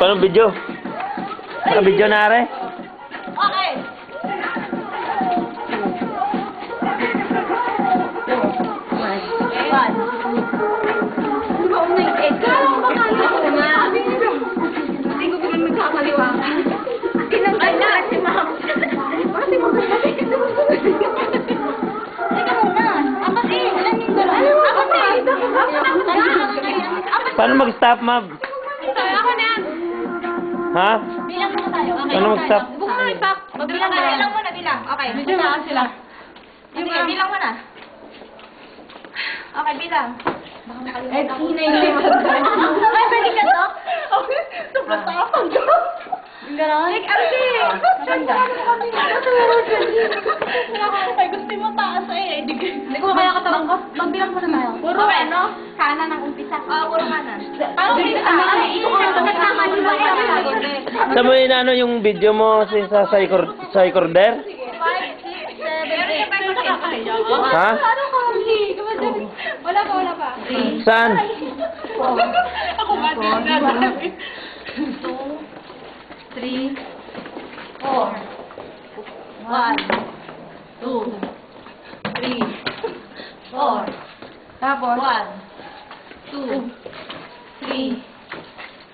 Paano video? Naka-video na are? Okay. Hindi ko naman magkakaliwa. Tinanggal na si ma'am. Kasi magkakaliwa. Teka muna. Apat eh. Alam yung gano'n. Apat eh. Paano mag-stop, ma'am? Ako na yan. Ha? Bilang muna tayo. Okay. Paano mag-stop? Buka mo stop. Magbilang tayo. Bilang muna, bilang. Okay. Medyo na sila. Sige, bilang muna. Okay, bilang. Eh, hinay mo. Ay, pwede ka to? Sobrang tapang ka. Ganon? Like, Archie! Maganda. Ay, gusto mo taas eh. Hindi ko kaya katawan ko. Magbilang muna tayo. Puro Okay. ano? Kanan ang umpisa. Oo, puro kanan. Paano dito tayo? Ito ko lang kasama. Di ba Sa mo inaano yung video mo sa recorder? 5, 6, 7, 8. Ha? Ano kami? Wala pa. Saan? Ako ba din? 2, 3, 4. 1, 2, 3, 4. Tapos? 1, 2, 3,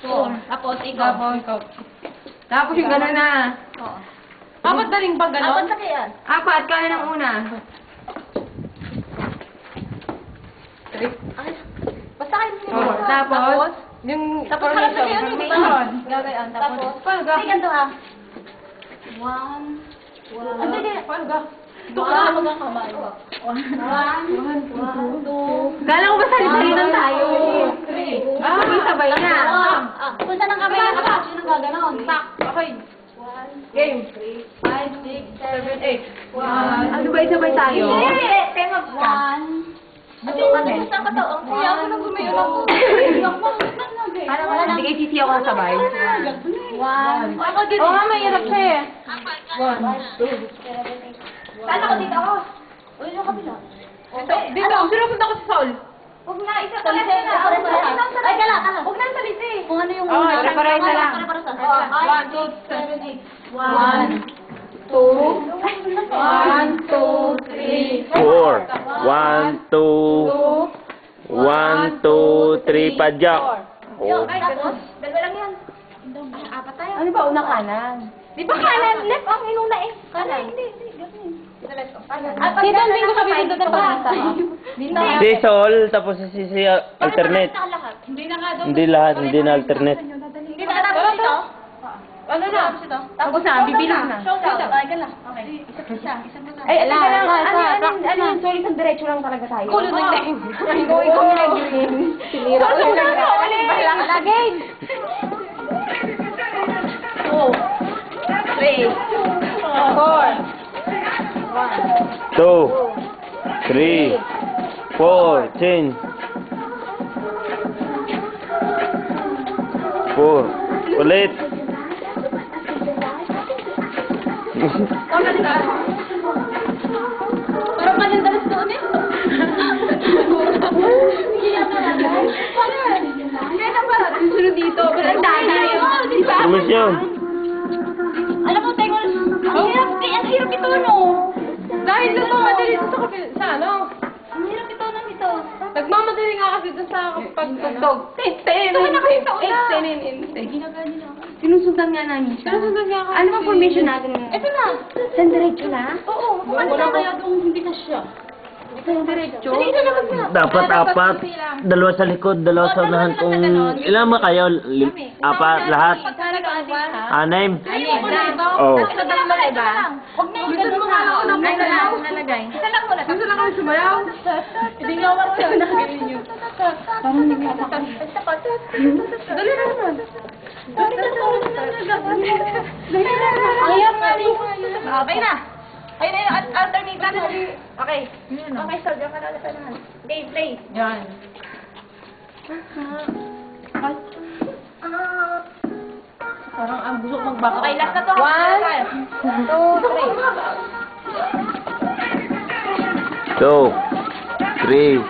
4. Tapos, ikaw. Tapos yung gano'n na. Oo. Apat na rin ba gano'n? Apat na kaya. Apat, kaya ng una. Ay, basta kayo Oh, tapos, yung Tapos harap na kayo, di ba? formation. Gagayan. Tapos, Paano ga? sige, ganito ah. 1, 1. Hindi, hindi. Paano ga? Ito ka na mag ang kamay. 1, 2, Kala ko ba sali-salitan tayo? 3. Ah, sabay na. Kung saan ang kamay na ka, yun ang gaganon. Tak. Okay. 1, 2, 3, 5, 6, 7, 8. 1. Ano ba sabay tayo? Hindi, tema 1. Kasi yung sa kataong kaya ako nang gumayon ako. Para wala nang... Hindi kayo sisiyaw ka sabay. 1. Ako dito. Oo nga, mahirap siya eh. 1, 2. Saan ako dito ako? Uy, yung kapila. Dito, sino punta ko sa Saul? Huwag na, isa pa lang na. Ay, kala. Huwag na sa lisi. Kung ano yung... Oo, pare-pareho na lang. 1, 2, 7, 8. 1, 2, 1, 2, 3, 4. 1, 2, 1, 2, 3, padyak. Oh. Ay, tapos, dalawa lang yan. Apat tayo. Ano ba, una kanan? Di ba kanan? Left ang inuna eh. Kanan. Hindi. Dito left. Kanan. Dito, hindi ko sabi dito na pa. Dito. Si Sol, tapos si alternate. Hindi na nga daw. Hindi lahat, hindi na alternate. Hindi na tapos ito. Ano na? Tapos na, bibilang na. Showdown. Ay, gala. Okay. Isa. Ay, alam ka lang, ano, sorry, isang diretso lang talaga tayo. Kulo na yun. Ikaw nag-win. Sinira ko yung nag-win. Lagay! 2, 3, 4, 2, 3, 4, change. 4, ulit. Parang kalendaris doon eh. Kaya ba? Susunod dito. Ang dami yun. Komisyon. Alam mo, Tengol, ang hirap ito, no? Dahil doon mamadali doon sa kapil... Sa ano? Ang hirap ito, no, ito. Nagmamadali nga kasi doon sa pagtugtog. Sinusundan nga namin siya. Sinusundan nga kami. Ano ba formation natin? Ito na. San diretso na? Oo, ano na kaya doon hindi na siya? San diretso? Hindi na naman siya. Dapat apat. Dalawa sa likod, dalawa sa unahan. Kung ilan ba kayo? Apat, lahat. Anim. Oh. Huwag na yung ganun mo nga ako ng nalagay. Isa lang muna. Gusto lang kami sumayaw. Hindi nga marunong na gawin yun. Parang hindi ka tapos. Dali na naman. Ayaw nga rin. Okay na. Ayun na yung alternate na. Okay. Okay, so diyan ka na ulit naman. Game, play. Yan. Parang ang busok magbaka. Okay, last na to. 1, 2, 3. 2, 3,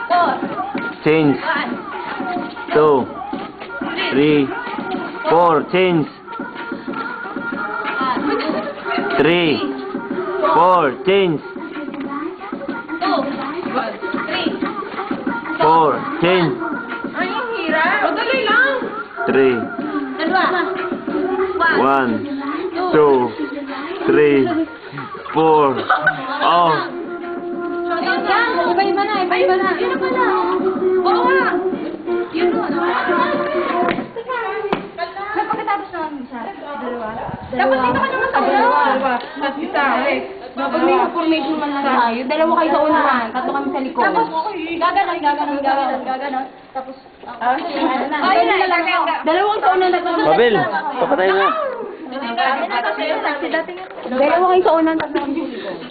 4, change. 1, 2, 3, 4, change. 3, 4, change. 4, change. Ay, ang hirap. Madali lang. 3, Dalawa. 1, 2, 3, 4. Oh, Iba-iba na, iba-iba na. Yun naman na. Oo nga. Yun naman. Pagkatapos naman isa. Dalawa. Dapat dito ka naman sa dalawa. At isa, Kapag may information man lang tayo, dalawa kayo sa unahan, tatlo kami sa likod. Tapos, Gaganon. Tapos, ano na. Ayun na, Dalawa kayo sa unahan, tatlo kami sa Babel, papatay na. Dalawa Dalawa kayo sa unahan, tatlo kami sa likod.